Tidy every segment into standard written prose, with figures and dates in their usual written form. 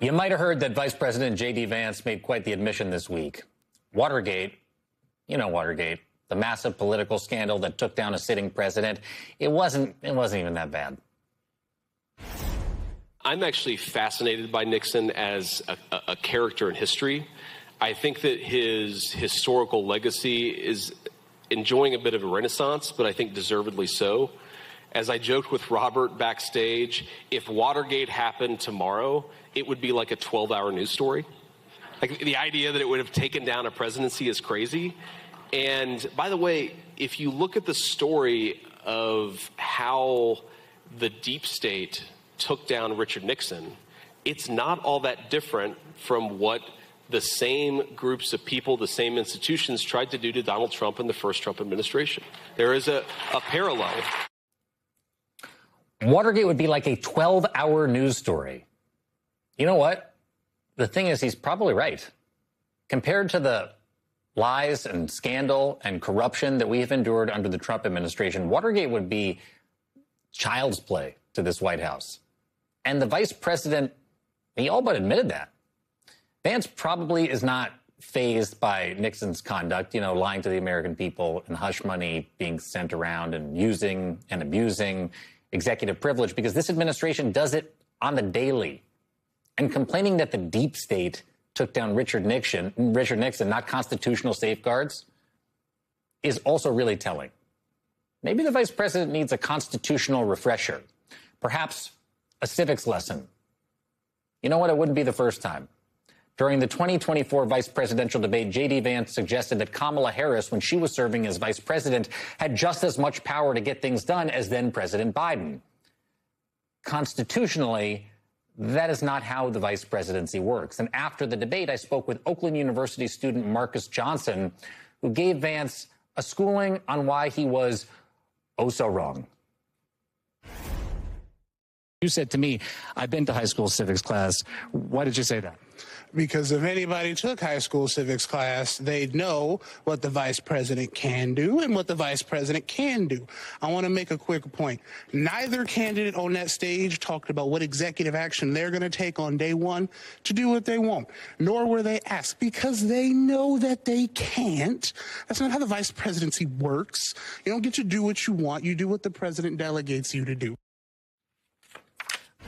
You might have heard that Vice President J.D. Vance made quite the admission this week. Watergate, you know Watergate, the massive political scandal that took down a sitting president, it wasn't even that bad. I'm actually fascinated by Nixon as a character in history. I think that his historical legacy is enjoying a bit of a renaissance, but I think deservedly so. As I joked with Robert backstage, if Watergate happened tomorrow, it would be like a 12-hour news story. Like, the idea that it would have taken down a presidency is crazy. And by the way, if you look at the story of how the deep state took down Richard Nixon, it's not all that different from what the same groups of people, the same institutions tried to do to Donald Trump in the first Trump administration. There is a parallel. Watergate would be like a 12-hour news story. You know what? The thing is, he's probably right. Compared to the lies and scandal and corruption that we have endured under the Trump administration, Watergate would be child's play to this White House. And the vice president, he all but admitted that. Vance probably is not fazed by Nixon's conduct, lying to the American people and hush money being sent around and using and abusing executive privilege, because this administration does it on the daily. And complaining that the deep state took down Richard Nixon, not constitutional safeguards, is also really telling. Maybe the vice president needs a constitutional refresher, perhaps a civics lesson. You know what? It wouldn't be the first time. During the 2024 vice presidential debate, J.D. Vance suggested that Kamala Harris, when she was serving as vice president, had just as much power to get things done as then President Biden. Constitutionally, that is not how the vice presidency works. And after the debate, I spoke with Oakland University student Marcus Johnson, who gave Vance a schooling on why he was oh so wrong. You said to me, I've been to high school civics class. Why did you say that? Because if anybody took high school civics class, they'd know what the vice president can do and what the vice president can do. I want to make a quick point. Neither candidate on that stage talked about what executive action they're going to take on day one to do what they want, nor were they asked, because they know that they can't. That's not how the vice presidency works. You don't get to do what you want. You do what the president delegates you to do.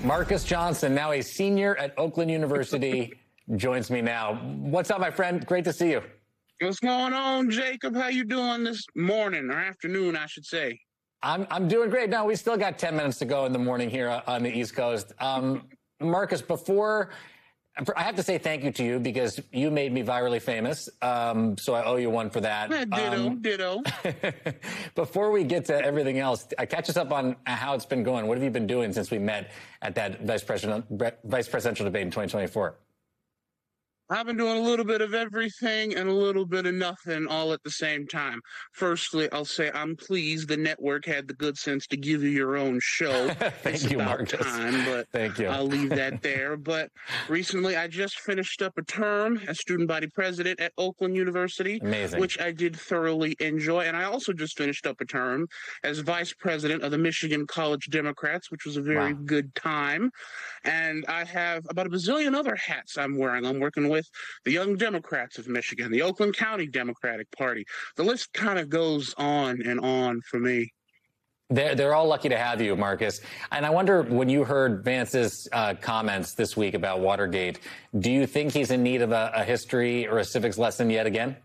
Marcus Johnson, now a senior at Oakland University, joins me now. What's up, my friend? Great to see you. What's going on, Jacob? How you doing this morning or afternoon, I should say? I'm doing great. Now, we still got 10 minutes to go in the morning here on the East Coast. Marcus, I have to say thank you to you because you made me virally famous, so I owe you one for that. Ditto. Before we get to everything else, catch us up on how it's been going. What have you been doing since we met at that vice presidential debate in 2024? I've been doing a little bit of everything and a little bit of nothing all at the same time. Firstly, I'll say I'm pleased the network had the good sense to give you your own show. Thank you, Marcus. But thank you. I'll leave that there. But recently, I just finished up a term as student body president at Oakland University. Amazing. Which I did thoroughly enjoy. And I also just finished up a term as vice president of the Michigan College Democrats, which was a very good time. And I have about a bazillion other hats I'm wearing. I'm working with the Young Democrats of Michigan, the Oakland County Democratic Party. The list kind of goes on and on for me. They're all lucky to have you, Marcus. And I wonder, when you heard Vance's comments this week about Watergate, do you think he's in need of a history or a civics lesson yet again?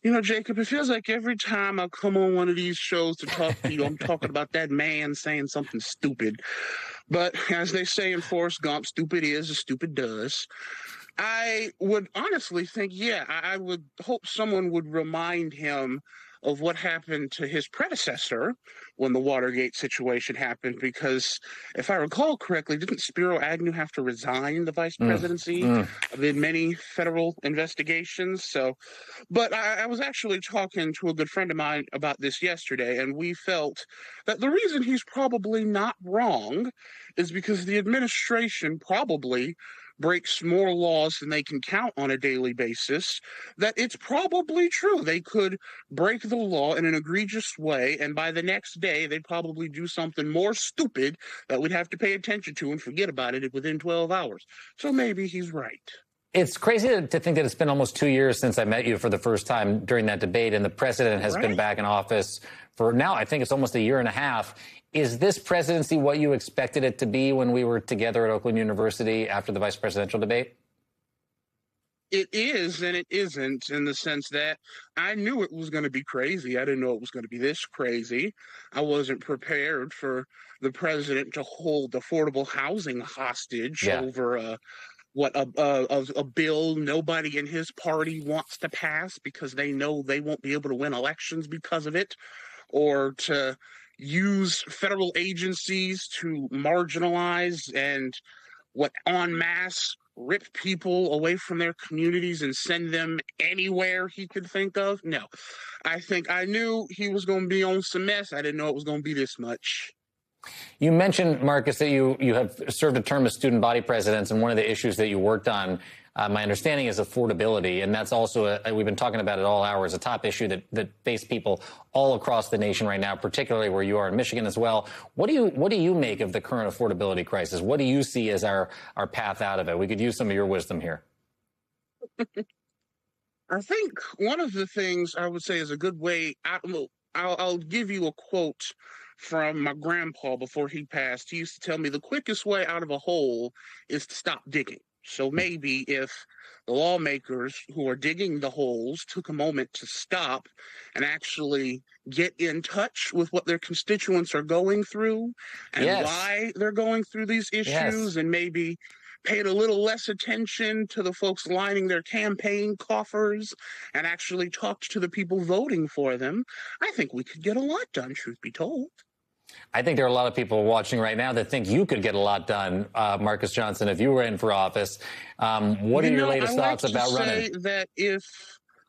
You know, Jacob, it feels like every time I come on one of these shows to talk to you, I'm talking about that man saying something stupid. But as they say in Forrest Gump, stupid is as stupid does. I would honestly think, I would hope someone would remind him of what happened to his predecessor when the Watergate situation happened, because if I recall correctly, didn't Spiro Agnew have to resign the vice presidency amid many federal investigations? But I was actually talking to a good friend of mine about this yesterday, and we felt that the reason he's probably not wrong is because the administration probably breaks more laws than they can count on a daily basis, that it's probably true. They could break the law in an egregious way, and by the next day, day, they'd probably do something more stupid that we'd have to pay attention to and forget about it within 12 hours. So maybe he's right. It's crazy to think that it's been almost 2 years since I met you for the first time during that debate, and the president has been back in office for now, I think it's almost a year and a half. Is this presidency what you expected it to be when we were together at Oakland University after the vice presidential debate? It is and it isn't, in the sense that I knew it was going to be crazy. I didn't know it was going to be this crazy. I wasn't prepared for the president to hold affordable housing hostage over a bill nobody in his party wants to pass because they know they won't be able to win elections because of it, or to use federal agencies to marginalize and en masse rip people away from their communities and send them anywhere he could think of. No, I knew he was going to be on some mess. I didn't know it was going to be this much. You mentioned, Marcus, that you have served a term as student body president, and one of the issues that you worked on, my understanding, is affordability. And that's also, we've been talking about it all hours, a top issue that face people all across the nation right now, particularly where you are in Michigan as well. What do you make of the current affordability crisis? What do you see as our path out of it? We could use some of your wisdom here. I think one of the things I would say is a good way out. I'll give you a quote from my grandpa before he passed. He used to tell me the quickest way out of a hole is to stop digging. So maybe if the lawmakers who are digging the holes took a moment to stop and actually get in touch with what their constituents are going through and why they're going through these issues, and maybe paid a little less attention to the folks lining their campaign coffers and actually talked to the people voting for them, I think we could get a lot done, truth be told. I think there are a lot of people watching right now that think you could get a lot done, Marcus Johnson, if you were in for office. What are your latest thoughts about running? I say that if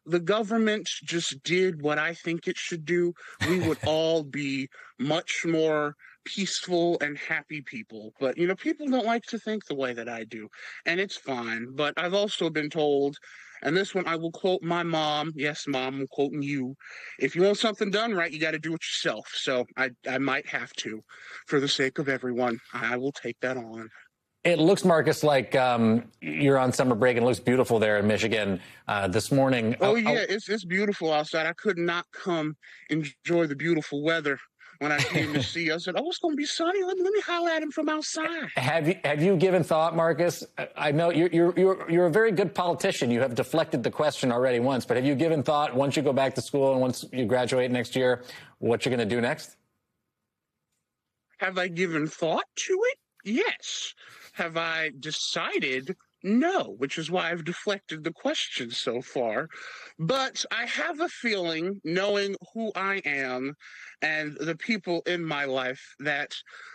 the government just did what I think it should do, we would all be much more peaceful and happy people. But, people don't like to think the way that I do, and it's fine. But I've also been told, and this one I will quote my mom. Yes, Mom, I'm quoting you. If you want something done right, you got to do it yourself. So I might have to, for the sake of everyone. I will take that on. It looks, Marcus, like you're on summer break, and it looks beautiful there in Michigan this morning. Oh, yeah, it's beautiful outside. I could not come enjoy the beautiful weather when I came to see you. I said, it's going to be sunny. Let me holler at him from outside. Have you given thought, Marcus? I know you're a very good politician. You have deflected the question already once, but have you given thought, once you go back to school and once you graduate next year, what you're going to do next? Have I given thought to it? Yes. Have I decided? No, which is why I've deflected the question so far. But I have a feeling, knowing who I am and the people in my life, that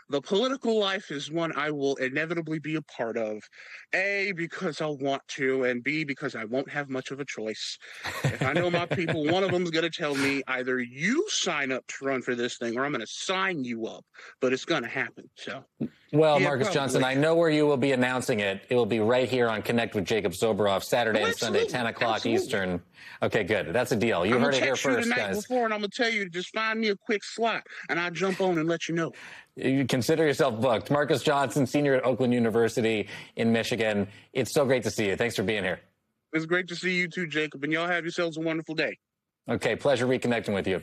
the political life is one I will inevitably be a part of. A, because I'll want to, and B, because I won't have much of a choice. If I know my people, one of them is going to tell me, either you sign up to run for this thing or I'm going to sign you up. But it's going to happen. So, well, yeah, Marcus Johnson, I know where you will be announcing it. It will be right here on Connect with Jacob Soboroff, Saturday and Sunday, 10 o'clock Eastern. Okay, good. That's a deal. You heard it here first, guys. Before, and I'm going to tell you to just find me a quick slot, and I'll jump on and let you know. You consider yourself booked. Marcus Johnson, senior at Oakland University in Michigan. It's so great to see you. Thanks for being here. It's great to see you too, Jacob, and y'all have yourselves a wonderful day. Okay, pleasure reconnecting with you.